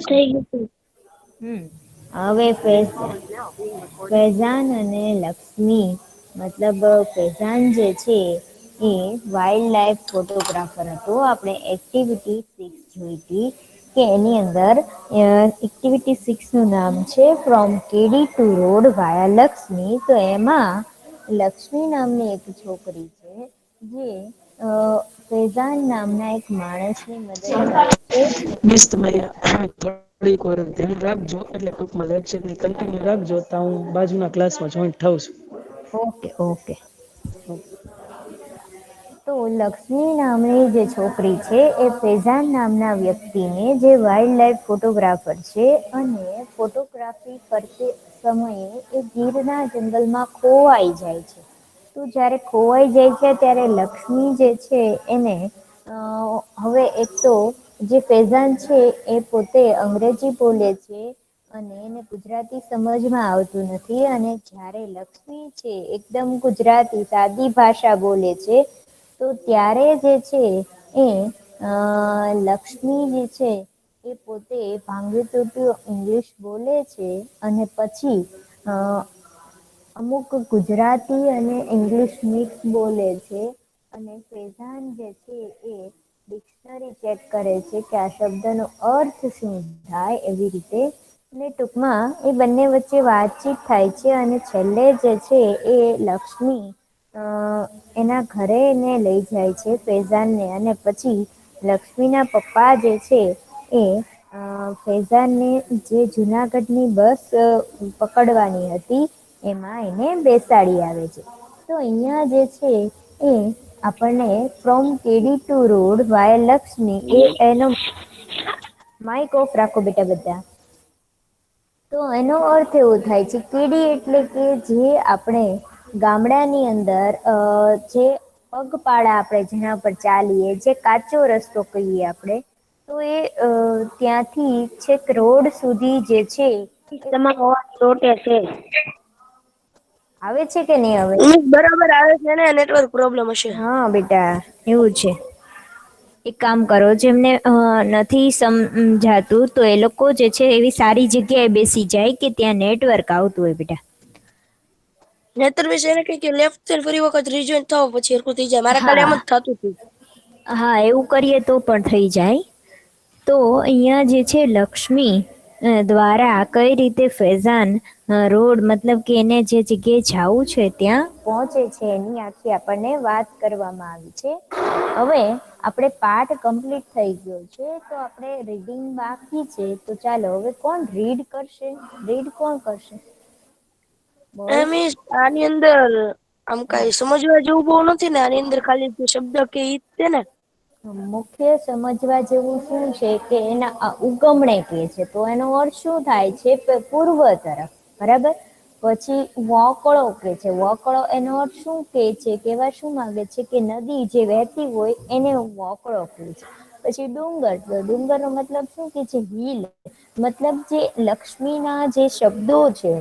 થઈ ગયું. હમ હવે ફૈઝાન અને લક્ષ્મી મતલબ ફૈઝાન જે છે એ વાઇલ્ડ લાઈફ ફોટોગ્રાફર હતો. આપણે એક્ટિવિટી 6 જોઈ હતી કે એની અંદર એક્ટિવિટી 6 નું નામ છે ફ્રોમ કેડી ટુ રોડ વાયા લક્ષ્મી. તો એમાં લક્ષ્મી નામની એક છોકરી છે જે ફૈઝાન નામના એક માણસની મદદ કરે છે. મિસ થોડીક વાર ધ્યાન રાખજો એટલે ટૂંકમાં લેક્ચર ની કન્ટિન્યુ રાખજો તો હું બાજુના ક્લાસમાં જોઈન્ટ થાઉં છું. Okay okay. તો લક્ષ્મી નામની જે છોકરી છે એ ફૈઝાન નામના વ્યક્તિને જે વાઇલ્ડ લાઈફ ફોટોગ્રાફર છે અને ફોટોગ્રાફી કરતી સમયે એ ગીરના જંગલમાં ખોવાઈ જાય છે. તો જયારે ખોવાઈ જાય છે ત્યારે લક્ષ્મી જે છે એને હવે એક તો જે ફૈઝાન છે એ પોતે અંગ્રેજી બોલે છે અને એને ગુજરાતી સમજમાં આવતું નથી અને જયારે લક્ષ્મી છે એકદમ ગુજરાતી સાદી ભાષા બોલે છે તો ત્યારે જે છે એ લક્ષ્મી જે છે એ પોતે ભાંગી તૂટ્યું ઇંગ્લિશ બોલે છે અને પછી અમુક ગુજરાતી અને ઇંગ્લિશ મિક્સ બોલે છે અને ફૈઝાન જે છે એ ડિક્શનરી ચેક કરે છે કે આ શબ્દ નો અર્થ શું થાય એવી રીતે અને ટૂંકમાં એ બંને વચ્ચે વાતચીત થાય છે અને છેલ્લે જે છે એ લક્ષ્મી એના ઘરે ને લઈ જાય છે ફૈઝાન ને અને પછી લક્ષ્મી ના પપ્પા જે છે એ ફૈઝાનને જે જુનાગઢની બસ પકડવાની હતી એમાં એને બેસાડી આવે છે. તો અહિયાં જે છે એ આપણને from KD to road via Lakshmi એ એનો માઇક ઓફ રાખો બેટા બધા. તો એનો અર્થ એવો થાય છે કેડી એટલે કે જે આપણે ગામડાની અંદર જે પગપાળા આપણે જેના પર ચાલીએ જે કાચો રસ્તો કહીએ આપણે તો એ ત્યાંથી છેક રોડ સુધી જે છે એ તમારો અવાજ ચોટે છે. આવે છે કે નહી હવે? બરાબર આવે છે ને નેટવર્ક પ્રોબ્લેમ હશે. હા બેટા એવું છે. એક કામ કરો જેમને નથી સમજાતું તો એ લોકો જે છે એવી સારી જગ્યાએ બેસી જાય કે ત્યાં નેટવર્ક આવતું હોય બેટા. નેતર વિશે એને કઈ લેફ્ટ ફરી વખત રિજોઈન થાવ પછી હરખું થઈ જાય મારા કાલે એમ હા જ થતું હતું. હા એવું કરીએ તો પણ થઈ જાય. તો અહિયાં જે છે લક્ષ્મી દ્વારા કઈ રીતે ફૈઝાન રોડ મતલબ કે એને જે જગ્યાએ જવું છે ત્યાં પહોંચે છે એની આખી આપણને વાત કરવામાં આવી છે. હવે આપણે પાઠ કમ્પ્લીટ થઈ ગયો છે તો આપણે રીડિંગ બાકી છે તો ચાલો હવે કોણ રીડ કરશે રીડ કોણ કરશે? બોલ. મિસ આની અંદર આમ કઈ સમજવા જેવું બહુ નથી ને આની અંદર ખાલી શબ્દ કે ઈ જ છે ને? મુખ્ય સમજવા જેવું શું છે કે એના ઉગમણે કે છે તો એનો અર્થ શું થાય છે પૂર્વ તરફ બરાબર. પછી વકળો કે છે વકળો એનો અર્થ શું કે છે કેવા શું માંગે છે કે નદી જે વહેતી હોય એને વોકળો કે છે. પછી ડુંગર તો ડુંગર નો મતલબ શું કે છે હિલ મતલબ જે લક્ષ્મી ના જે શબ્દો છે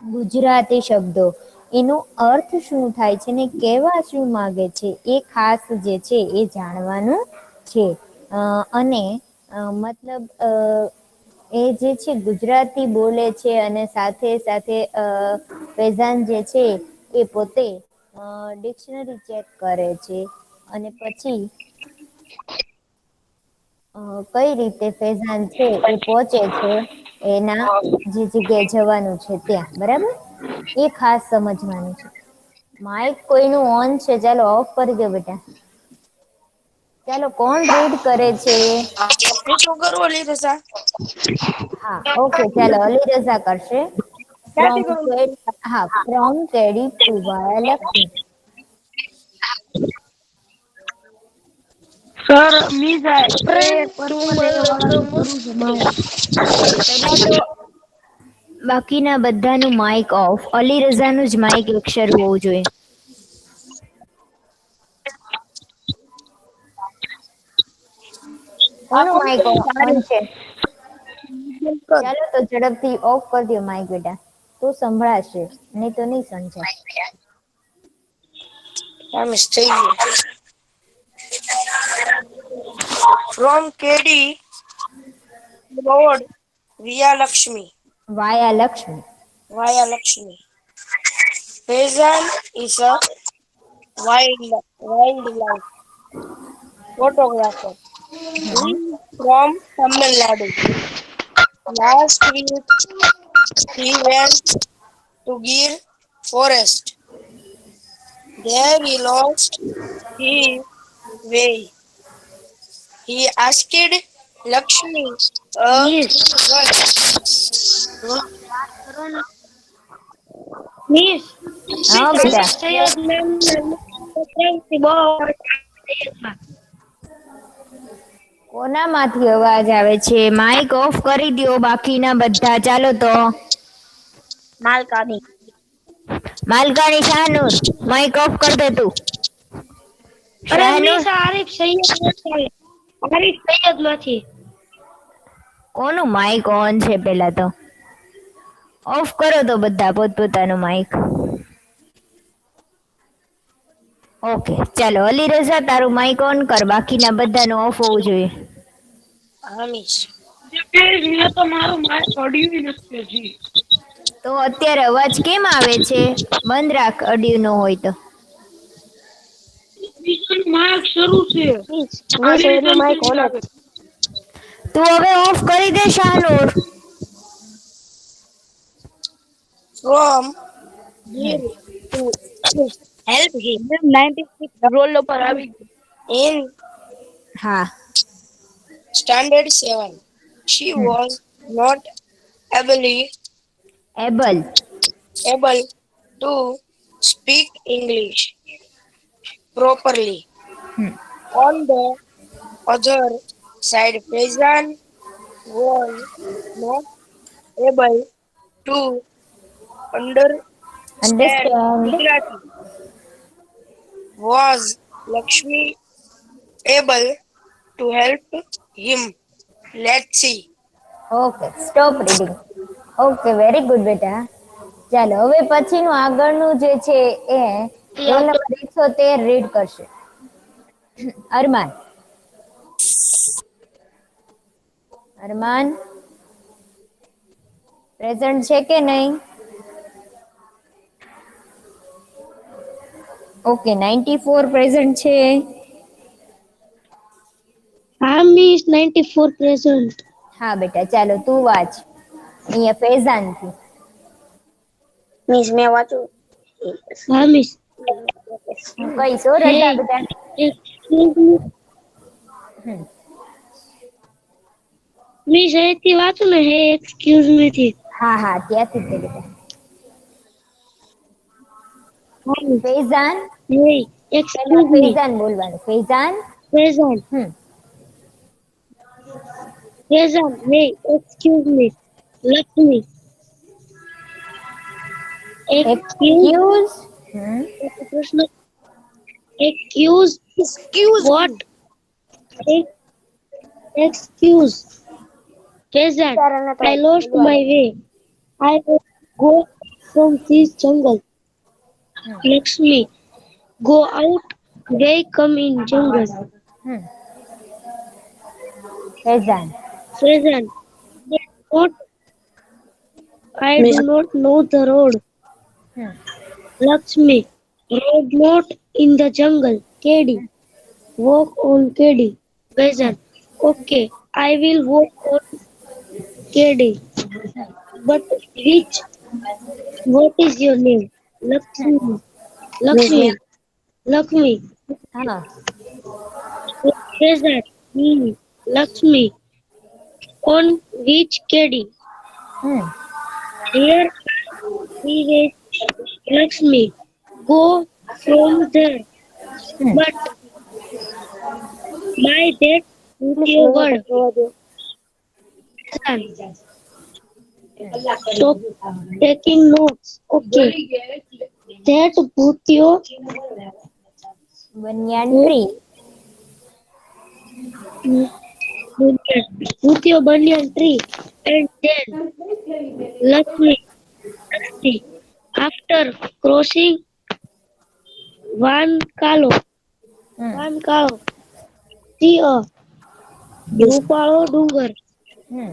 ગુજરાતી શબ્દો એનો અર્થ શું થાય છે ને કેવા શું માગે છે એ ખાસ જે છે એ જાણવાનું છે અને મતલબ એ જે છે ગુજરાતી બોલે છે અને સાથે સાથે ફૈઝાન જે છે એ પોતે ડિક્શનરી ચેક કરે છે અને પછી કઈ રીતે ફેઝાન છે એ પહોંચે છે એના જે જગ્યાએ જવાનું છે ત્યાં બરાબર એ ખાસ સમજવાનું છે. માઇક કોઈનું ઓન છે ચાલો ઓફ કરી દો બેટા. ચાલો કોણ રીડ કરે છે? શું કરવું લીધું? હા ઓકે ચાલો અલી રઝા કરશે. ફ્રોમ ક્યાંથી કરું હા from KD to via Lakshmi. Sir મી જાય એ પેલા તો બાકીના બધાનું માઈક ઓફ અલી રઝાનું જ માઈક અક્ષર હોવું જોઈએ. કોનું માઇક ઓન છે? ચાલો તો ઝડપથી ઓફ કરી દો માઇક બેટા તો સંભળાશે નહી તો નહી સમજાય. From KD road via Lakshmi. Via Lakshmi. Via Lakshmi. Faizan is a wildlife photographer. He is from Tamil Nadu. Last week, he went to Gir forest. There he lost his way. He asked Lakshmi a Miss, હા બેટા. કોનામાંથી અવાજ આવે છે? Mike of કરી દ્યો બાકીના બધા. ચાલો તો માલકાની માલકાણી શાહનુર માઇક ઓફ કર દે તું. શાહનુર આરિફ સૈયદ માંથી કોનું માઇક ઓન છે? પેલા તો ઓફ કરો તો બધા પોતપોતાનું માઇક. ઓકે ચાલો અલી રઝા તારું માઇક ઓન કર, બાકીના બધાનું ઓફ હોવું જોઈએ. હમીશ તો મારું માઇક ઓડિયો નથી હજી. તો અત્યારે અવાજ કેમ આવે છે? બંધ રાખ ઓડિયો ન હોય તો. માઇક શરૂ છે. એનું માઇક ઓન જ તું હવે ઓફ કરી દે શાહનુર. from Gir to help him 96 roll પર આવી in હા standard 7. She was not able able to speak English properly. On the other side, Faizan was not able to understand understand. Gujarati. Was Lakshmi able to help him? Let's see. Okay stop reading. Okay very good બેટા. ચાલો હવે પછીનું આગળનું જે છે એ roll number 113 read કરશે. અરમાન. અરમાન present છે કે નહીં? ઓકે 94 પ્રેઝન્ટ છે. હા મિસ 94 present. હા બેટા ચાલો તું વાંચ અહીંયા ફૈઝાન થી. મિસ મેં વાંચું. હા મિસ. હું કહીશ હો રજા બેટા. હમ. મિસ અહીંથી વાંચું ને હે એક્સક્યુઝ મી થી. હા હા ત્યાંથી જ તે બેટા. ફૈઝાન હે પહેલા એક્સક્યુઝ મી. ફૈઝાન બોલવાનું. Faizan. Present. Hmm. Present. Hey excuse me. Lakshmi. Excuse. Hmm. પ્રશ્ન excuse what excuse present I lost my way I will go from this jungle Lakshmi go out they come in jungle hmm. Faizan. present they not I do not know the road hmm. Lakshmi road not in the jungle KD walk on KD present okay I will walk on KD but which what is your name Lakshmi Lakshmi Lakshmi હા present Lakshmi on which KD hmm. here is Lakshmi go from there but my that with your word stop taking notes okay that Bhutyo banyan tree. Bhutyo banyan tree and then Lakshmi after crossing Vankalo see a Rupalo Dungar hmm.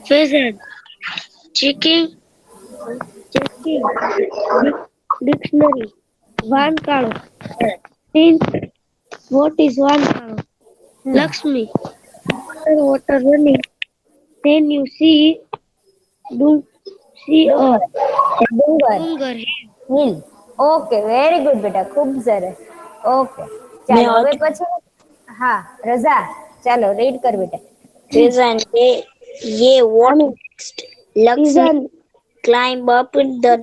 pheasant, checking, checking, dictionary, વાનકાળો, hint, what is વાનકાળો, Lakshmi, water running, then you see a ડુંગર, ડુંગર. Hill. Okay, very good બેટા, ખૂબ સરસ. Okay, ચાલો હવે પછી હા રઝા, ચાલો રીડ કર બેટા. Pheasant, yeah, what next? Lakshmi climb up the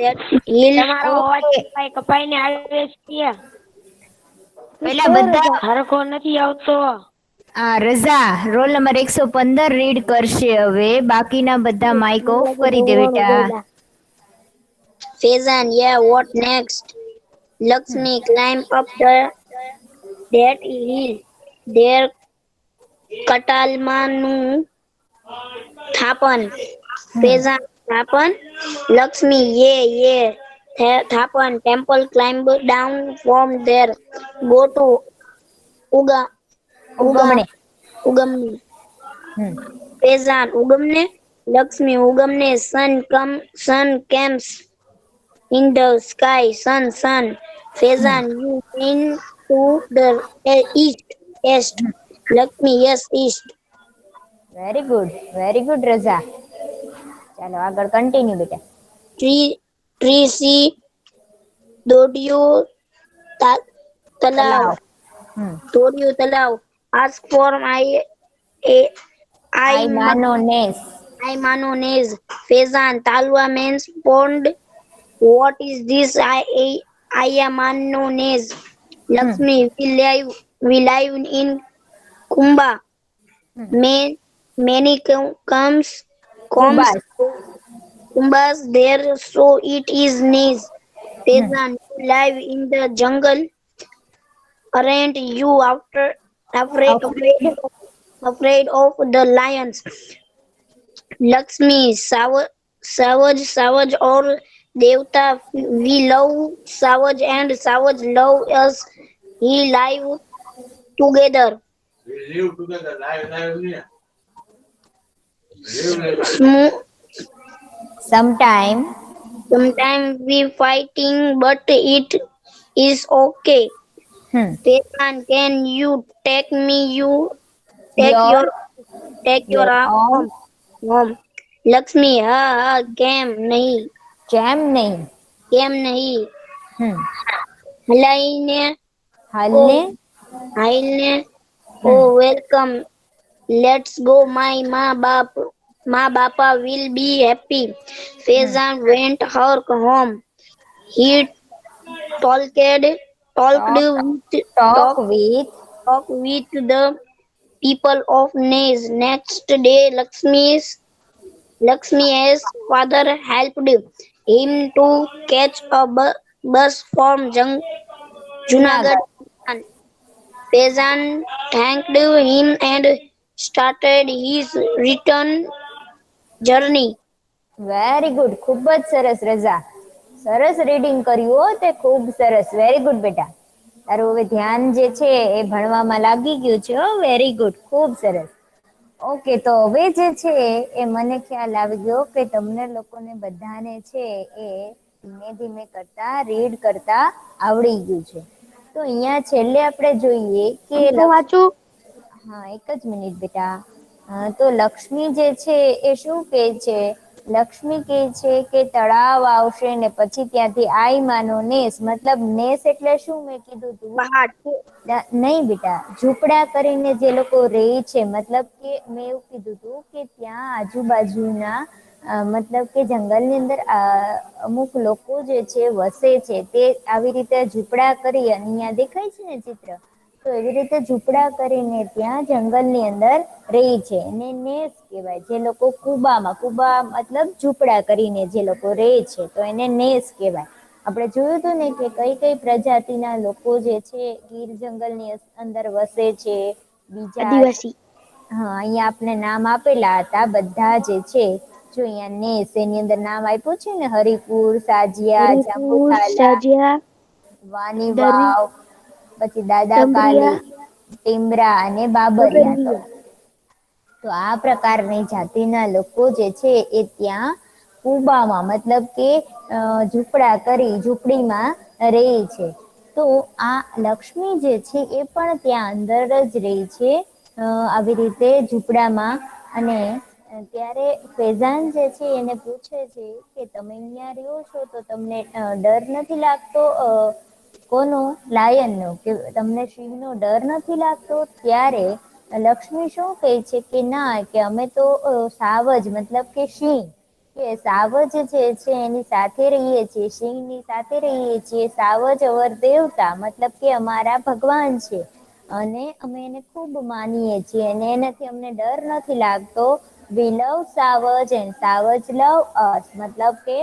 that hill. તમારો અવાજ કપાઈને આવે છે. પેલા બધા હરખો નથી આવતો. રઝા રોલ નંબર 115 રીડ કરશે હવે, બાકીના બધા માઇક ઓફ કરી દે બેટા. Pheasant, yeah, what next? Lakshmi climb up that hill. There કટાલમાંનું થાપન. Pheasant, થાપન. Lakshmi, yeah, થાપન. Temple climb down from there. Go to ઉગમણે. ઉગમની. Pheasant, ઉગમને. Lakshmi, ઉગમને. Sun comes in the sky. Sun. Pheasant, you mean to the east. Lakshmi, yes, east. Very good Raza. ચાલો આગળ continue બેટા. Tree see દોડ્યું Talav. Ask for I માનો નેઝ. Pheasant, તાલવા means pond. What is this? I માનો નેઝ. Lakshmi, we live in Kumba. Many comes Kumbas there, so it is nice. Pheasant, you live in the jungle. Aren't you afraid of the lions? Lakshmi, Savage or Devta, we love Savage and Savage love us. We live together. Sometime we fighting, but it is okay. Pheasant, can you take your home? Lakshmi, હા કેમ નહીં. હાલને oh welcome, let's go. My ma bapa will be happy. Pheasant went her home. He talked with the people of Nez. Next day, Lakshmi's father helped him to catch a bus from Junagadh. Pheasant thanked him and started his return journey. Very good, ખૂબ જ સરસ રઝા. સરસ reading કર્યું હો તે, ખૂબ સરસ. Very good બેટા. તારું હવે ધ્યાન જે છે એ ભણવામાં લાગી ગયું છે. વેરી ગુડ, ખૂબ સરસ. ઓકે, તો હવે જે છે એ મને ખ્યાલ આવી ગયો કે તમને લોકોને બધાને છે એ ધીમે ધીમે કરતા રીડ કરતા આવડી ગયું છે. તો અહીંયા છેલ્લે આપણે જોઈએ કે વાંચું. હા, એક જ મિનિટ બેટા. તો લક્ષ્મી જે છે એ શું કહે છે? લક્ષ્મી કહે છે કે તળાવ આવશે ને પછી ત્યાંથી આઈ માનો નેસ. મતલબ નેસ એટલે શું મેં કીધું તું? નહીં બેટા, ઝૂંપડા કરીને જે લોકો રહે છે. મતલબ કે મેં એવું કીધું તું કે ત્યાં આજુબાજુના મતલબ કે જંગલની અંદર અમુક લોકો જે છે વસે છે. તે આવી રીતે ઝૂંપડા કરી, અને અહીંયા દેખાય છે ને ચિત્ર, તો એવી રીતે ઝૂંપડા કરીને ત્યાં જંગલની અંદર રહે છે. એને નેસ કહેવાય. જે લોકો કુબા મતલબ ઝૂંપડા કરીને જે લોકો રહે છે તો એને નેસ કહેવાય. આપણે જોયું હતું ને કે કઈ કઈ પ્રજાતિના લોકો જે છે ગીર જંગલની અંદર વસે છે. બીજા આદિવાસી. હા, અહીંયા આપણે નામ આપેલા હતા બધા જે છે. જો અહીંયા નેસ એની અંદર નામ આપ્યું છે ને, હરિપુર, સાજિયા, જાંબુથાલા, સાજિયા, વાની દરી, વાવ, પછી દાદા કાલી, ડમરિયા, ટીમરા અને બાબરિયા. તો બગરિયા. તો આ પ્રકારની જાતિના લોકો જે છે એ ત્યાં કુબામાં મતલબ કે ઝૂંપડા કરી ઝૂંપડીમાં રહે છે. તો આ લક્ષ્મી જે છે એ પણ ત્યાં અંદર જ રહી છે, આવી રીતે ઝૂંપડામાં. અને ત્યારે ફેઝાન જે છે એને પૂછે છે કે તમે અહીંયા રહ્યો છો તો તમને ડર નથી લાગતો? કોનો? લાયનનો, કે તમને સિંહનો ડર નથી લાગતો? ત્યારે લક્ષ્મી શું કહે છે કે ના, કે અમે તો સાવજ મતલબ કે સિંહ, કે સાવજ જે છે એની સાથે રહીએ છીએ, સિંહની સાથે રહીએ છીએ. સાવજ અવર દેવતા મતલબ કે અમારા ભગવાન છે અને અમે એને ખૂબ માનીએ છીએ અને એનાથી અમને ડર નથી લાગતો. વી લવ સાવજ એન્ડ સાવજ લવ અસ, મતલબ કે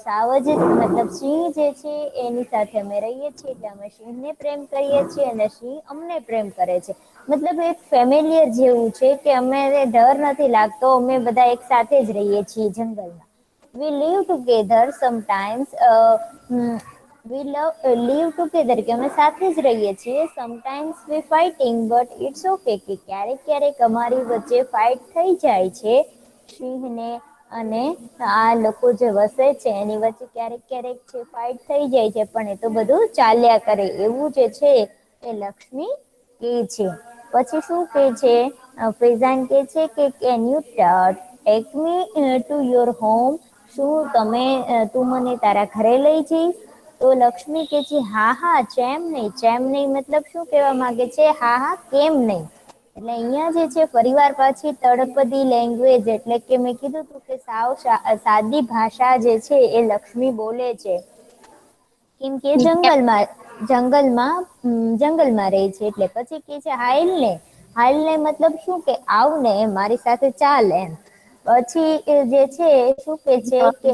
સાવજ મતલબ સિંહ જે છે એની સાથે અમે રહીએ છીએ એટલે અમે સિંહને પ્રેમ કરીએ છીએ અને સિંહ અમને પ્રેમ કરે છે. મતલબ એક ફેમિલિયર જેવું છે કે અમે ડર નથી લાગતો, અમે બધા એક સાથે જ રહીએ છીએ જંગલમાં. We live together sometimes, we live together કે અમે સાથે જ રહીએ છીએ. Sometimes we fighting but it's okay, કે ક્યારેક ક્યારેક અમારી વચ્ચે ફાઇટ થઈ જાય છે સિંહને અને આ લોકો જે વસે છે એની વચ્ચે ક્યારેક ક્યારેક ફાઇટ થઈ જાય છે, પણ એ તો બધું ચાલ્યા કરે એવું જે છે એ લક્ષ્મી કે છે. પછી શું કે છે? ફેઝાન કે છે કે can you take me to your home, શું તું મને તારા ઘરે લઈ જઈશ? તો લક્ષ્મી કે છે હા હા, ચેમ નહીં. ચેમ નહીં મતલબ શું કહેવા માંગે છે? હા હા, કેમ નહીં. એટલે અહીંયા જે છે પરિવાર પાછી તળપદી લેંગ્વેજ, એટલે કે મેં કીધું તું કે સાવ સાદી ભાષા જે છે એ લક્ષ્મી બોલે છે. કેમ કે જંગલમાં રહે છે એટલે. પછી કે છે હાઈલ ને, હાઈલ ને મતલબ શું કે આવ ને, મારી સાથે ચાલ એમ. પછી જે છે શું કે છે કે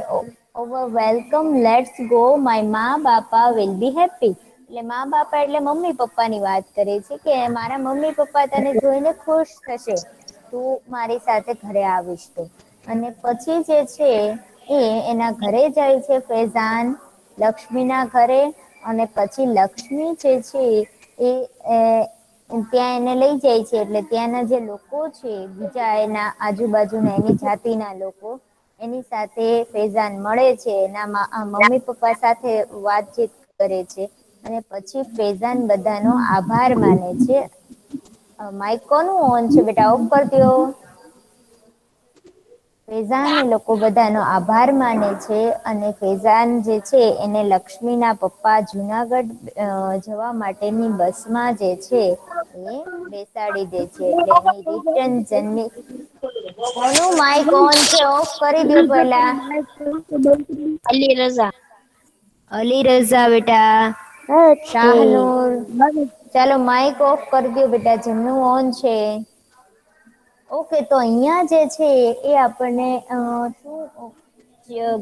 વેલકમ, લેટ્સ ગો, માય મા બાપા વિલ બી હેપી. એટલે મા બાપા એટલે મમ્મી પપ્પા ની વાત કરે છે કે મારા મમ્મી પપ્પા તને જોઈને ખુશ થશે, તું મારી સાથે ઘરે આવીશ તો. અને પછી જે છે એ એના ઘરે જાય છે ફેઝાન, લક્ષ્મી ના ઘરે. અને પછી લક્ષ્મી જે છે એ ત્યાં એને લઈ જાય છે એટલે ત્યાંના જે લોકો છે બીજા એના આજુબાજુના એની જાતિના લોકો, એની સાથે ફેઝાન મળે છે, એના મમ્મી પપ્પા સાથે વાતચીત કરે છે અને પછી ફેઝાન બધાનો આભાર માને છે. માઈક કોનું ઓન છે બેટા? ઓફ કર દો. ફેઝાન એ લોકો બધાનો આભાર માને છે અને ફેઝાન જે છે એને લક્ષ્મી ના પપ્પા જુનાગઢ જવા માટેની બસમાં જે છે એ બેસાડી દે છે. એટલે એની રિટર્ન જર્ની. કોનું માઈક ઓન છે? ઓફ કરી દો પેલા. અલી રઝા. અલી રઝા બેટા. ઓકે. શાહનુર. ચાલો માઈક ઓફ કરી દો બેટા, જેમનું ઓન છે. ઓકે, તો અહિયાં જે છે એ આપણને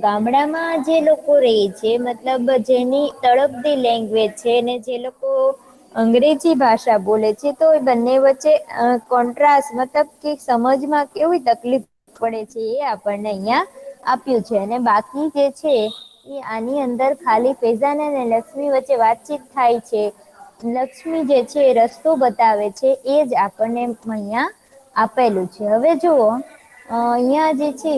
ગામડામાં જે લોકો રહે છે, મતલબ જેની તળપદી લેંગ્વેજ છે ને જે લોકો અંગ્રેજી ભાષા બોલે છે, તો એ બંને વચ્ચે કોન્ટ્રાસ્ટ મતલબ કે સમજમાં કેવી તકલીફ પડે છે એ આપણને અહિયાં આપ્યું છે. અને બાકી જે છે એ આની અંદર ખાલી ફેઝાન અને લક્ષ્મી વચ્ચે વાતચીત થાય છે. લક્ષ્મી જે છે રસ્તો બતાવે છે, એ જ આપણને અહિયાં આપેલું છે. હવે જુઓ અહિયાં જે છે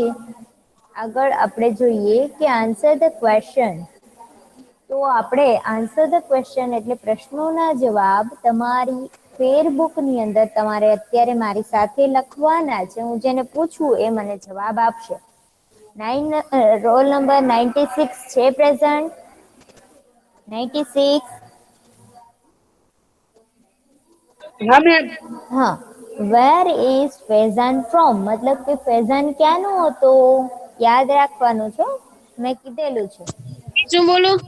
આગળ આપણે જોઈએ કે આન્સર ધ ક્વેશ્ચન. તો આપણે આન્સર ધ ક્વેશ્ચન એટલે પ્રશ્નોના જવાબ તમારી ફેરબુક ની અંદર તમારે અત્યારે મારી સાથે લખવાના છે. હું જેને પૂછું એ મને જવાબ આપશે. રોલ નંબર 96 છે પ્રેઝન્ટ? 96. હા મેમ. હા. Where is Faizan from? મતલબ કે ફેઝાન ક્યાંનો હતો? યાદ રાખવાનું છે, મેં કીધેલું છે. શું બોલું?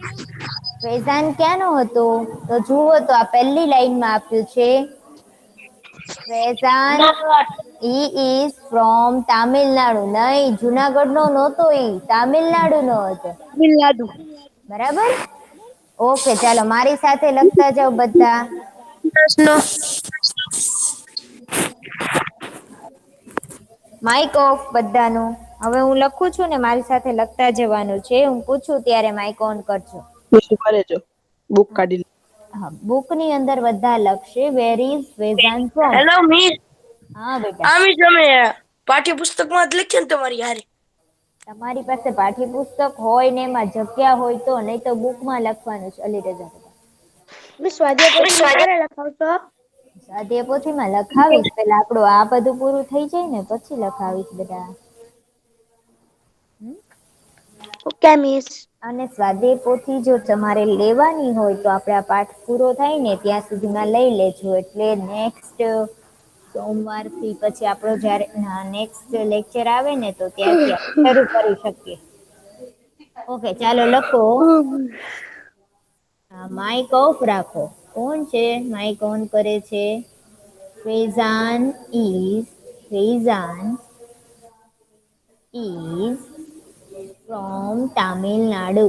ફેઝાન ક્યાંનો હતો? તો જુઓ તો આ પહેલી લાઈનમાં આપ્યું છે. Faizan he is from Tamil Nadu. નહીં, જુનાગઢ નો નહોતો, ઈ તામિલનાડુ નો હતો. તમિલનાડુ. બરાબર. ઓકે, ચાલો મારી સાથે લખતા જાઓ બધા. પ્રશ્ન. માઈક ઓફ બધાનું. હવે હું લખું છું ને મારી સાથે લખતા જવાનું છે. હું પૂછું ત્યારે માઈક ઓન કરજો. કરે જો બુક કાઢી. હા, બુક ની અંદર બધા લખશે where is Faizan from. Hello miss. હા બેટા, આમ જ અમે પાઠ્યપુસ્તકમાં જ લખીએ ને તમારી હારે. તમારી પાસે પાઠ્યપુસ્તક હોય ને એમાં જગ્યા હોય તો, નહીં તો બુકમાં લખવાનું છે. અલીરજા સ્વાધ્યાય પોથીમાં ક્યારે લખાવશો? સ્વાધ્યાયપોથીમાં લખાવીશ. પેલા આપણું આ બધું પૂરું થઈ જાય ને પછી લખાવીશ બેટા. Okay miss. અને સ્વાધ્યાયપોથી જો તમારે લેવાની હોય તો આપણે આ પાઠ પૂરો થાય ને ત્યાં સુધીમાં લઈ લેજો. એટલે નેક્સ્ટ સોમવારથી પછી આપણો જ્યારે નેક્સ્ટ લેક્ચર આવે ને તો ત્યાંથી આપણે શરૂ કરી શકીએ. ઓકે ચાલો લખો. માઈક ઓફ રાખો. કોણ છે માઈક ઓન કરે છે? Faizan is from Tamil Nadu.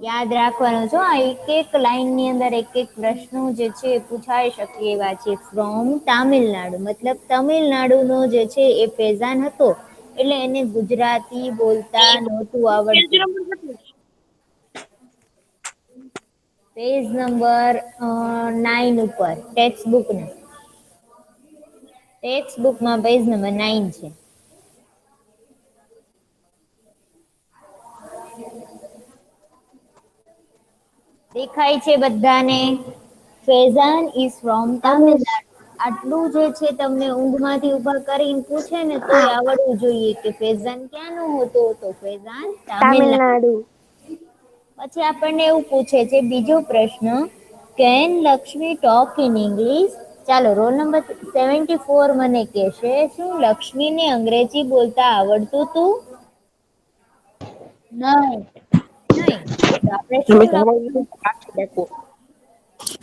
યાદ રાખવાનું છો. આ એક એક લાઈન ની અંદર એક એક પ્રશ્નો જે છે એ પૂછાઈ શકે એવા છે. ફ્રોમ તામિલનાડુ મતલબ તમિલનાડુનો જે છે એ ફૈઝાન હતો, એટલે એને ગુજરાતી બોલતા નહોતું પેજ આવડતું. નંબર કેટલો? પેજ નંબર 9 ઉપર ટેક્સ્ટ બુકના. ટેક્સ્ટ બુકમાં પેજ નંબર 9 છે. દેખાય છે બધાને? Faizan is from Tamil Nadu. આટલું જે છે તમને ઊંઘમાંથી ઊભા કરીને પૂછે ને તોય આવડવું જોઈએ કે ફૈઝાન ક્યાંનો હતો? તો ફૈઝાન તામિલનાડુ. તામિલનાડુ. પછી આપણને એવું પૂછે છે બીજો પ્રશ્ન, can Lakshmi talk in English? ચાલો રોલ નંબર 74 મને કહેશે, શું લક્ષ્મીને અંગ્રેજી બોલતા આવડતું હતું? નહીં. નહીં. તો આપણે શું લખવું?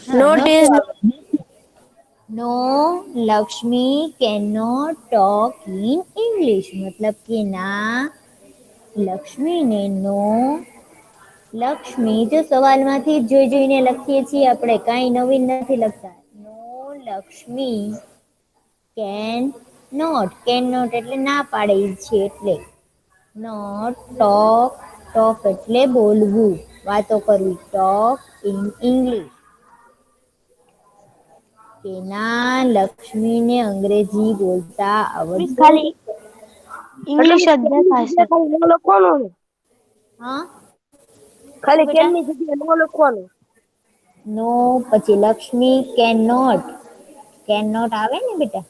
હા, નોટ નહોતું ઇઝ આવડતું. No Lakshmi can not talk in English. મતલબ કે ના, લક્ષ્મીને લક્ષ્મી જો સવાલમાંથી જ જોઈ જોઈને લખીએ છીએ આપણે, કાંઈ નવીન નથી લખતા. નો લક્ષ્મી કેન નોટ એટલે ના પાડે છે એટલે. નોટ ટોક, ટોક એટલે બોલવું, વાતો કરવી. Talk in English. કે ના લક્ષ્મીને અંગ્રેજી બોલતા આવડતું. ખાલી ઇંગ્લિશ જ દેખાશે. ખાલી ન લખવાનું ને. હા શું ખાલી બેટા? કેમની જગ્યાએ ન લખવાનું. નો પછી લક્ષ્મી કેન નોટ આવે ને બેટા?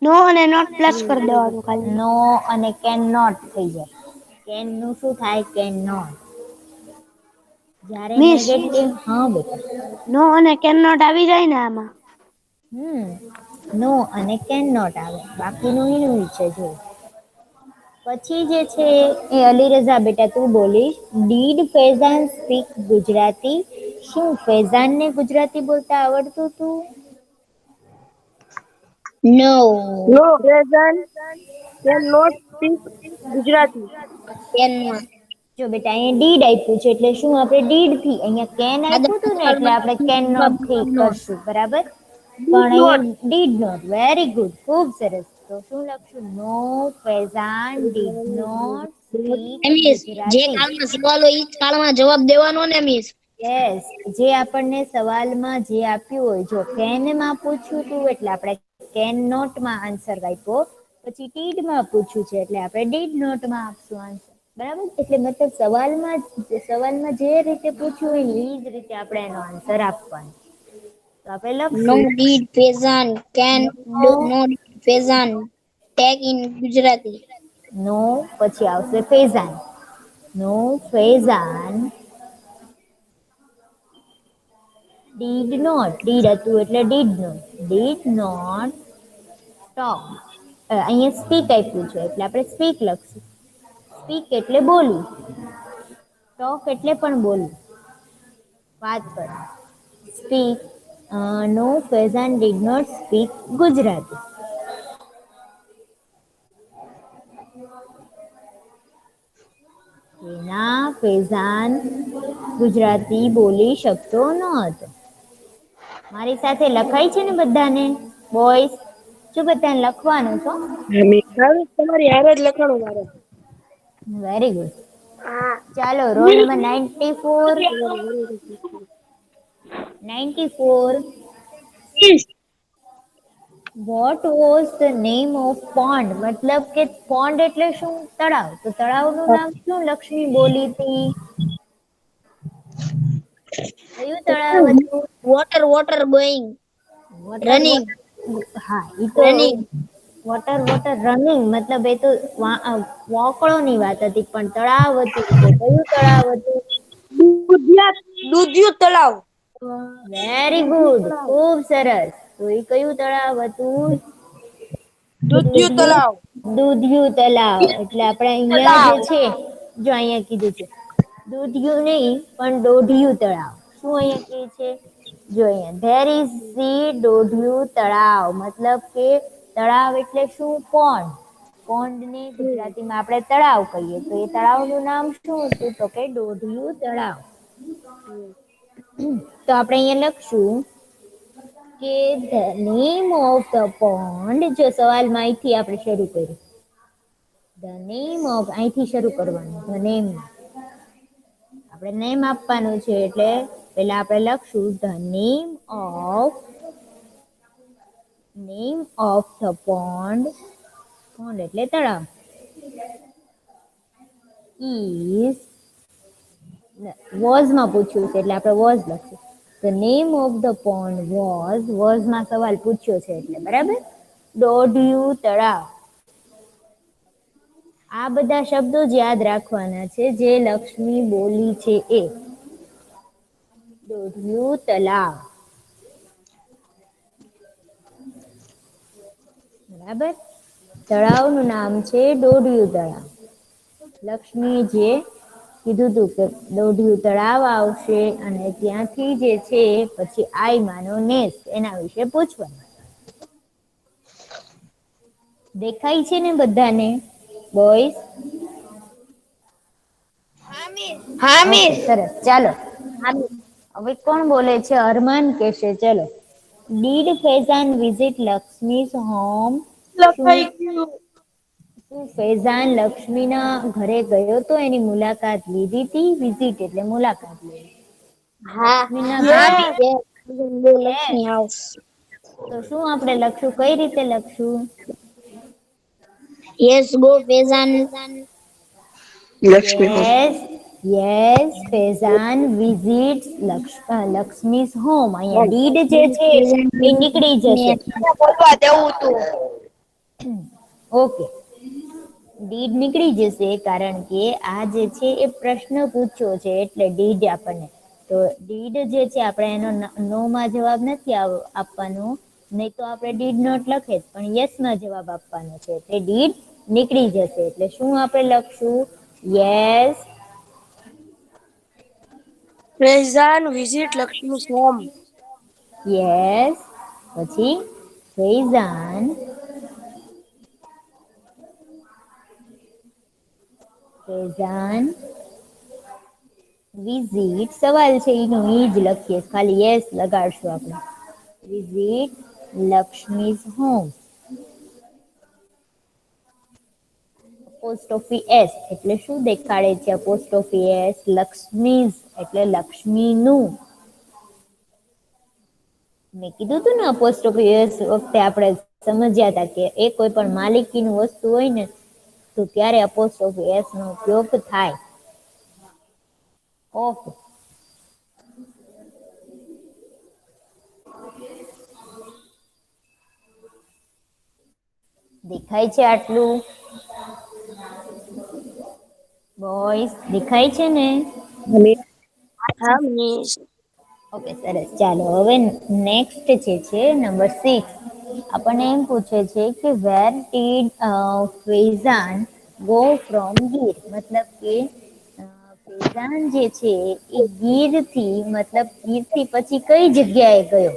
નો અને નોટ પ્લસ કરી દેવાનું ખાલી. નો અને કેન નોટ થઈ જાય. કેન નું શું થાય? Can not. જ્યારે મિસ, નેગેટિવ, હા બેટા. નો અને કેન નોટ આવી જાય ને આમાં? નો અને કેન નોટ આવે, બાકીનું એનું છે જો. પછી જે છે એ અલીરઝા બેટા તું બોલીશ. Did Faizan speak Gujarati? શું ફૈઝાનને ગુજરાતી બોલતા આવડતું હતું? No. No Faizan can not speak Gujarati. Cannot. જો બેટા અહીંયા ડીડ આપ્યું છે એટલે શું આપણે ડીડ થી, અહીંયા કેન આપ્યું હતું ને એટલે આપણે કેન નોટ થી કરશું, બરાબર? પણ નોટ અહીંયા ડીડ નોટ. વેરી ગુડ, ખૂબ સરસ. તો શું લખશું? No Faizan did not speak miss જે ગુજરાતી. કાળમાં સવાલ હોય ઈ જ કાળમાં જવાબ દેવાનો ને મિસ. યસ, જે આપણને સવાલમાં જે આપ્યું હોય, જો કેનમાં પૂછ્યું હતું એટલે આપણે કેન નોટમાં આન્સર આપ્યો, પછી ડીડમાં પૂછ્યું છે એટલે આપણે ડીડ નોટમાં આપશું આન્સર, બરાબર? એટલે મતલબ સવાલમાં જે રીતે પૂછ્યું હોય ને એ જ રીતે આપણે એનો આન્સર આપવાનો. તો આપણે No લખશું did Faizan can no no did Faizan tag in Gujarati. નો પછી આવશે ફૈઝાન. નો ફૈઝાન ડીડ નોટ, ડીડ હતું એટલે ડીડ નોટ ટોક. અહીંયા સ્પીક આપ્યું છે એટલે આપણે સ્પીક લખશું. સ્પીક એટલે બોલવું, ટોક એટલે પણ બોલવું, વાત કરવી. Speak. No Faizan did not speak Gujarati. ના ફૈઝાન ગુજરાતી બોલી શકતો ન હતો. મારી સાથે લખાય છે ને બધાને? બોયસ જો બધાને લખવાનું છો. તમારી હારે જ લખવાનું મારે. Very good. ચાલો roll number 94. 94 what was the name of pond મતલબ કે પોન્ડ એટલે શું? તળાવ. તો તળાવનું નામ શું લક્ષ્મી બોલી હતી? કયું તળાવ હતું? Water going water running water હા ઈ તો રનિંગ વોટર વોટર રનિંગ મતલબ એ તો વાંકણોની વાત હતી પણ તળાવ હતું તો કયું તળાવ હતું? દૂધિયું તળાવ. વેરી ગુડ, ખૂબ સરસ. તો એ કયું તળાવ હતું? દૂધિયું તળાવ. દૂધિયું તલાવ. એટલે આપણે અહીંયા જે છે જો અહીંયા કીધું છે દૂધિયું નહીં પણ દોઢિયું તળાવ. શું અહીંયા કહે છે? જો અહીંયા ધેર ઇઝ સી દોઢિયું તળાવ મતલબ કે તળાવ એટલે શું? પોન્ડ. પોન્ડને ગુજરાતીમાં આપણે તળાવ કહીએ તો એ તળાવનું નામ શું હતું? તો કે દોઢિયું તળાવ. તો આપણે અહીંયા લખશું કે the name of the pond જો સવાલમાં અહીંથી આપણે શરૂ કર્યું the name of અહીંથી શરૂ કરવાનું the name આપણે નેમ આપવાનું છે એટલે પહેલા આપણે લખશું the name of the pond pond એટલે તળાવ is was માં પૂછ્યું છે એટલે આપણે was લખશું the name of the pond was માં સવાલ પૂછ્યો છે એટલે બરાબર દોઢિયું તળાવ આ બધા શબ્દો જ યાદ રાખવાના છે જે લક્ષ્મી બોલી છે એ દોઢિયું તળાવ બરાબર તળાવનું નામ છે દોઢિયું તળાવ લક્ષ્મી જે કીધું તું કે દોઢિયું તળાવ આવશે અને ત્યાંથી જે છે પછી આઈ માનો નેસ એના વિશે પૂછવાનું દેખાય છે ને બધાને બોયઝ હા ઓકે સરસ ચાલો હવે કોણ બોલે છે અરમાન કહેશે ચલો did Faizan visit Lakshmi's home લખાઈ ગયું. શું ફૈઝાન લક્ષ્મીના ઘરે ગયો તો એની મુલાકાત લીધી હતી વિઝિટ એટલે મુલાકાત લીધી હા લક્ષ્મી હાઉસ તો શું આપણે લખશું કઈ રીતે લખશું yes go Faizan yes Faizan visits Lakshmi's home અહીંયા ડીડ જે છે એ નીકળી જશે બોલવા દેવું તું. ઓકે ડીડ નીકળી જશે કારણ કે આ જે છે એ પ્રશ્ન પૂછ્યો છે એટલે ડીડ આપણને તો ડીડ જે છે આપણે એનો નો માં જવાબ નથી આપવાનો નહીં તો આપણે ડીડ નોટ લખે પણ યસ માં જવાબ આપવાનો છે તે ડીડ નીકળી જશે એટલે શું આપણે લખશું yes Faizan visit Lakshmi home. Yes પછી ફૈઝાન વિઝિટ સવાલ છે એનું ઈ જ લખીએ ખાલી યસ લગાડશું આપણે વિઝિટ લક્ષ્મીઝ હોમ પોસ્ટોફી એસ એટલે શું દેખાડે છે પોસ્ટોફી એસ લક્ષ્મીઝ એટલે લક્ષ્મીનું મેં કીધું હતું ને પોસ્ટોફી એસ વખતે આપણે સમજ્યા હતા કે એ કોઈ પણ માલિકીનું વસ્તુ હોય ને તો ત્યારે અપોસ્ટ્રોફી એસ નો ઉપયોગ થાય ઓકે દેખાય છે આટલું બોયઝ દેખાય છે ને હા મિસ. ઓકે સરસ ચાલો હવે નેક્સ્ટ જે છે નંબર 6 આપણને એમ પૂછે છે કે where did Faizan go from Gir મતલબ કે ફૈઝાન જે છે એ ગીરથી મતલબ ગીરથી પછી કઈ જગ્યાએ ગયો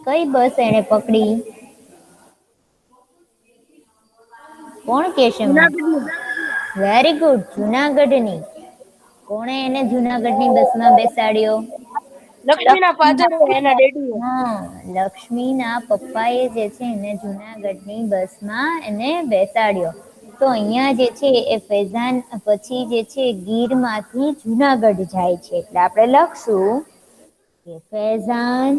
કઈ બસ એને પકડી કોણ કહેશે મને વેરી ગુડ જુનાગઢની કોણે એને જુનાગઢની બસમાં બેસાડ્યો લક્ષ્મીના ફાધર એના ડેડી. હા લક્ષ્મીના પપ્પાએ જે છે એને જુનાગઢની બસમાં એને બેસાડ્યો તો અહીંયા જે છે એ ફૈઝાન પછી જે છે ગીરમાંથી જુનાગઢ જાય છે એટલે આપણે લખશું કે Faizan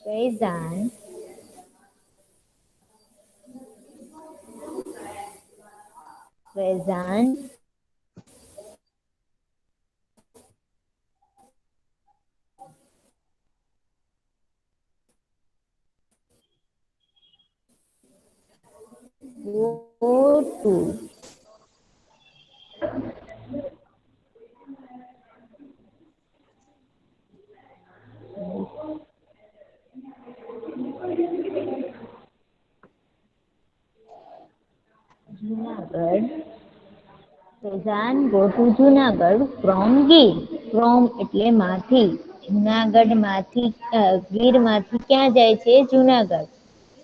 Faizan, Faizan, go to, Junagadh. Faizan go to Junagadh from Gir. from એટલે માંથી. જુનાગઢ માંથી ગીર માંથી ક્યાં જાય છે? જુનાગઢ.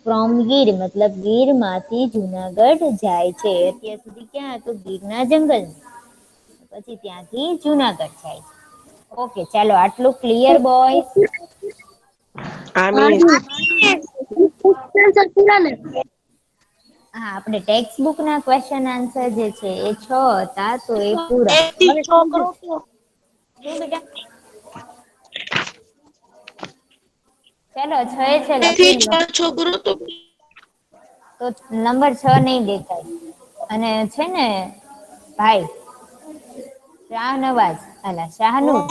from ગીર મતલબ ગીર માંથી જુનાગઢ જાય છે. અત્યાર સુધી ક્યાં હતું? ગીરના જંગલ. પછી ત્યાંથી જુનાગઢ જાય છે. ઓકે, ચાલો આટલું ક્લિયર બોય. હા, આપણે ટેક્સ્ટ બુક ના ક્વેશ્ચન આન્સર જે છે એ 6 હતા, તો એ પૂરા. શું બેટા? ચાલો 6 છે લખી લો. તો નંબર 6 નહીં દેખાય. અને છે ને ભાઈ શાહનવાજ અલા શાહનુર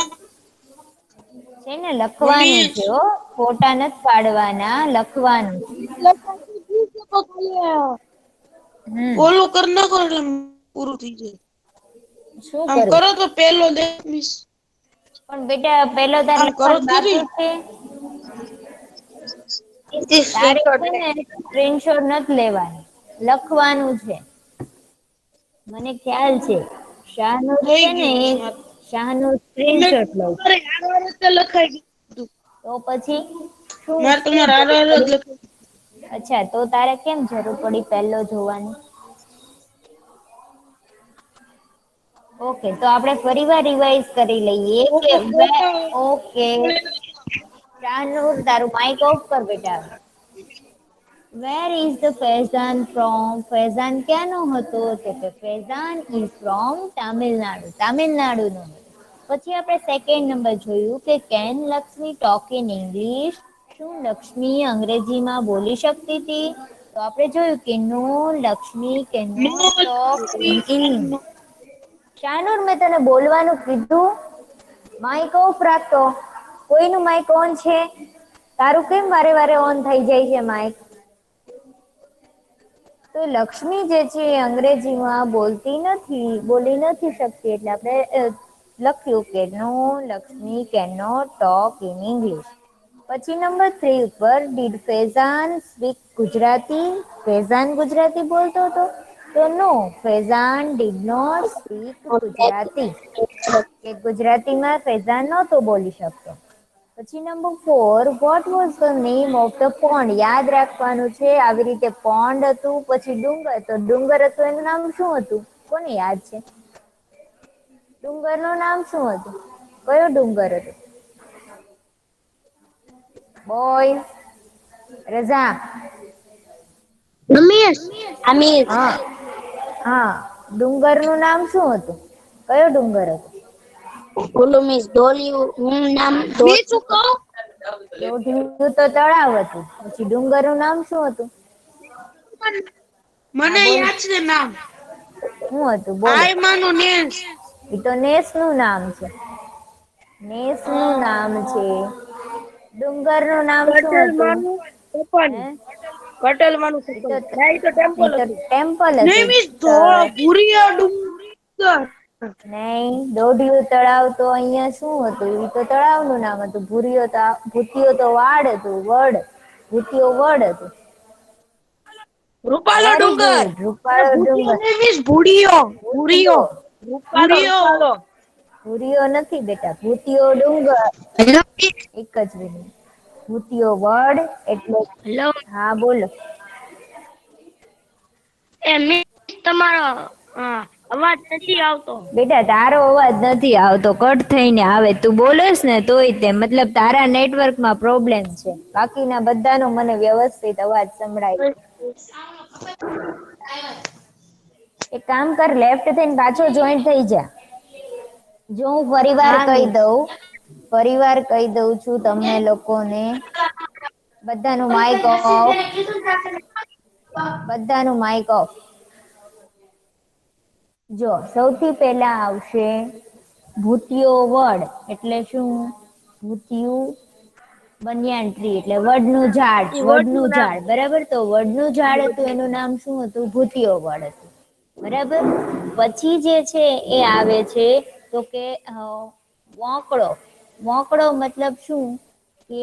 છે ને લખવાનું છે હો, ફોટા નથી પાડવાના, લખવાનું. ઓલું કરી નાખો એટલે પૂરું થઈ જાય. શું આમ કરું? કરો તો પેલો દેખવીશ. પણ બેટા પેલો તાર આમ કરો લખવાનું તો બાકી છે. તારે છે ને સ્ક્રીનશોટ નથી લેવાની, લખવાનું છે. મને ખ્યાલ છે. શાહનુર થઈ છે ને ગયું એ મારે. શાહનુર સ્ક્રીનશોટ લઉં. લખાઈ તો પછી શું મારે કેમ તમારે જરૂર આર જ પડી? લખાઈ. અચ્છા, તો તારે કેમ જરૂર પડી પહેલો જોવાની? ઓકે, તો આપણે ફરીવાર રિવાઇઝ કરી લઈએ કે ઓકે શાહનુર તારું માઇક ઓફ કર બેટા. Where is the Faizan from? Faizan ક્યાંનો હતો? તો કે ફૈઝાન ઇઝ ફ્રોમ તામિલનાડુ. તામિલનાડુનો. પછી આપણે સેકન્ડ નંબર જોયું કે can Lakshmi talk in English? શું લક્ષ્મી અંગ્રેજીમાં બોલી શકતી હતી? તો આપણે જોયું કે no, Lakshmi can not talk in English. Shahnoor મેં તને બોલવાનું કીધું, માઇક ઓફ રાખતો. કોઈનું માઇક ઓન છે? તારું કેમ વારે વારે ઓન થઈ જાય છે માઇક? તો લક્ષ્મી જે છે એ અંગ્રેજીમાં બોલતી નથી, બોલી નથી શકતી, એટલે આપણે લખ્યું કે no, Lakshmi can not talk in English. પછી નંબર 3 ઉપર ડીડ ફૈઝાન સ્પીક ગુજરાતી? ફૈઝાન ગુજરાતી બોલતો હતો? તો no, Faizan did not speak Gujarati. કે ગુજરાતીમાં ફૈઝાન નહોતો બોલી શકતો. પછી number 4 what was the name of the pond? યાદ રાખવાનું છે. આવી રીતે પોન્ડ હતું, પછી ડુંગર, તો ડુંગર હતું એનું નામ શું હતું? કોને યાદ છે? ડુંગરનું નામ શું હતું? કયો ડુંગર હતો? બોય રઝા. આમિર. હા હા, ડુંગરનું નામ શું હતું? કયો ડુંગર હતો? ઓલું મિસ ધોલિયું હું નામ બીજું કહું દોઢિયું તો તળાવ હતું. પછી ડુંગરનું નામ શું હતું? હા મને બોલ. યાદ છે નામ. શું હતું બોલો? આય માનો નેસ. એ તો નેસ નું નામ છે. નેસ નું નામ છે. ડુંગર નું નામ શું કટલ હતું? માનું હે? તપન. કટલ માનું એ તપન. તો ના એ તો ટેમ્પલ હતું. ટેમ્પલ નહીં હતું. મિસ ભૂરિયા ડુંગર. નહીં, દોઢિયું તળાવ તો અહીંયા શું હતું? એ તો તળાવનું નામ હતું. ભૂતિયો તો વાડ હતું. વડ. ભૂતિયો વડ હતું. રૂપાલો વેરી ડુંગર. ગુડ. અરે રૂપાળો ભૂરિયો ડુંગર. નહીં મિસ ભૂરિયો. ભૂરિયો. ભૂતિયો. ભૂરિયો. ભૂરિયો નથી બેટા, ભૂતિયો ડુંગર. એક જ મિનિટ. ભૂતિયો વડ એટલે. હેલો. હા બોલો. એ મિસ તમારો અવાજ નથી આવતો. બેટા તારો અવાજ નથી આવતો, કટ થઈને આવે. તું બોલેસ ને તોય તે મતલબ તારા નેટવર્કમાં પ્રોબ્લેમ છે. બાકીના બધાનો મને વ્યવસ્થિત અવાજ સંભળાય. એક કામ કર, લેફ્ટ થઈને પાછો જોઈન્ટ થઈ જા. જો હું ફરીવાર કહી દઉં છું તમને લોકોને બધાનું માઇક ઓફ. બધાનું માઇક ઓફ. જો સૌથી પહેલા આવશે ભૂતિયો વડ એટલે શું? ભૂતિયું બનિયાન ટ્રી એટલે વડનું ઝાડ, ઈ વડનું વડનું નામ. ઝાડ બરાબર. તો વડનું ઝાડ હતું એનું નામ શું હતું? ભૂતિયો વડ હતું બરાબર. પછી જે છે એ આવે છે તો કે વોંકડો. વોંકડો મતલબ શું કે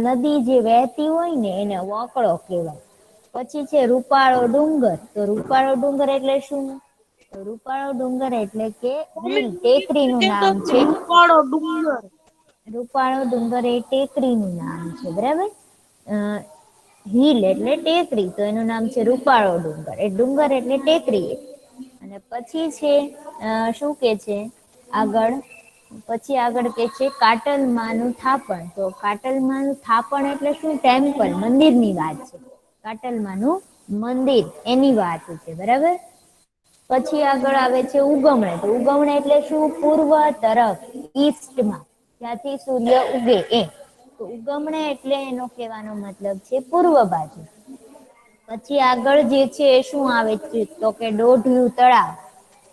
નદી જે વહેતી હોય ને એને વોંકડો કહેવાય. પછી છે રૂપાળો ડુંગર. તો રૂપાળો ડુંગર એટલે શું? તો રૂપાળો ડુંગર એટલે કે હિલ, ટેકરીનું નામ છે. રૂપાળો ડુંગર. રૂપાળો ડુંગર એ ટેકરીનું નામ છે બરાબર. હિલ એટલે ટેકરી તો એનું નામ છે રૂપાળો ડુંગર. એ ડુંગર એટલે ટેકરી. અને પછી છે શું કે છે આગળ? પછી આગળ કે છે કાટલમાનું થાપણ. તો કાટલમાનું થાપણ એટલે શું? ટેમ્પલ, મંદિરની વાત છે. કાટલમાનું મંદિર એની વાત છે બરાબર. પછી આગળ આવે છે ઉગમણે. તો ઉગમણે એટલે શું? પૂર્વ તરફ, ઈસ્ટમાં, જ્યાંથી સૂર્ય ઉગે એ. તો ઉગમણે એટલે એનો કહેવાનો મતલબ છે પૂર્વ બાજુ. પછી આગળ જે છે એ શું આવે છે તો કે દોઢિયું તળાવ.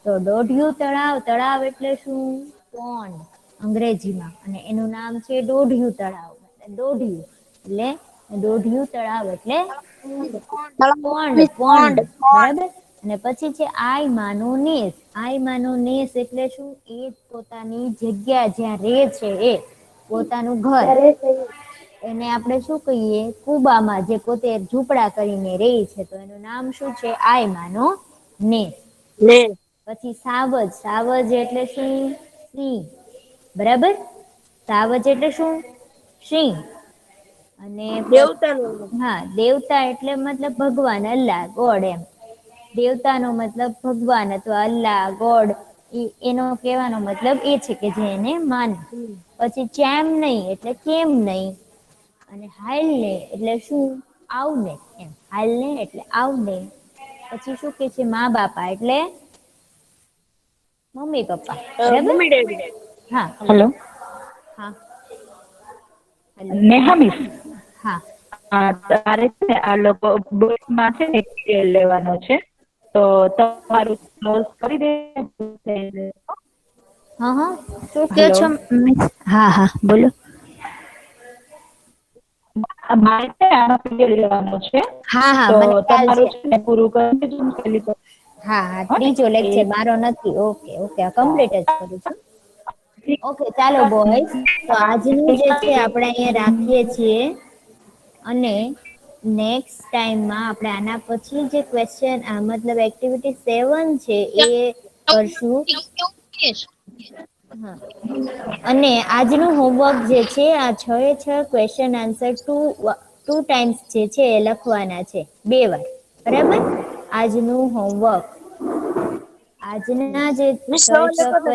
તો દોઢિયું તળાવ, તળાવ એટલે શું? પોન્ડ અંગ્રેજીમાં. અને એનું નામ છે દોઢિયું તળાવ. દોઢિયું એટલે દોઢિયું તળાવ એટલે પોન્ડ, પોન્ડ બરાબર. અને પછી છે આયમાનું નેસ. આયમાનું નેસ એટલે શું? એ પોતાની જગ્યા જ્યાં રહે છે એ પોતાનું ઘર. એને આપણે શું કહીએ? કુબામાં જે પોતે ઝૂંપડા કરીને રહે છે તો એનું નામ શું છે? આયમાનો નેસ. ને પછી સાવજ. સાવજ એટલે શું? સિંહ બરાબર. સાવજ એટલે શું? સિંહ. અને દેવતાનું હા, દેવતા એટલે મતલબ ભગવાન, અલ્લાહ, ગોડ એમ. દેવતાનો મતલબ ભગવાન અથવા અલ્લાહ, ગોડ એનો કહેવાનો મતલબ એ છે કે જે એને માને. પછી ચેમ નહીં એટલે કેમ નહીં. અને હાલ ને એટલે શું? આવને એમ. હાલને એટલે આવને. પછી શું કે છે? મા બાપા એટલે મમ્મી પપ્પા બરાબર. Mummy daddy. હા, હલો. હેલો, હા, હલો. નેહા મિસ. હા, તારે છે ને આ લોકો બુકમાં છે ને KL લેવાનો છે, તો તમારું ક્લોઝ કરી દે. હા, હા. શું કહો હેલો, છો મિસ? હા, હા, બોલો. મારે છે ને આનો KL લેવાનો છે, હા, હા, તો મને ખ્યાલ છે. તમારું છે ને પૂરું કરી દેજો ને પહેલી તો. હા, હા, હો ને ત્રીજો એ લેક્ચર મારો નથી. ઓકે, ઓકે, કમ્પ્લીટ જ કરું છું. ઠીક. ઓકે, ચાલો બોયઝ. તો આજનું જે છે આપણે અહીંયા રાખીએ છીએ. અને નેક્સ્ટ ટાઈમમાં આપણે આના પછી જે ક્વેશ્ચન મતલબ એક્ટિવિટી 7 છે એ કરશું. હા. અને આજનું હોમવર્ક જે છે આ 6 એ 6 ક્વેશ્ચન આન્સર ટુ ટાઈમ્સ જે છે એ લખવાના છે, 2 વાર બરાબર. આજનું હોમવર્ક આજના જે મિસ 6 એ સવાલ 6 એક હતો.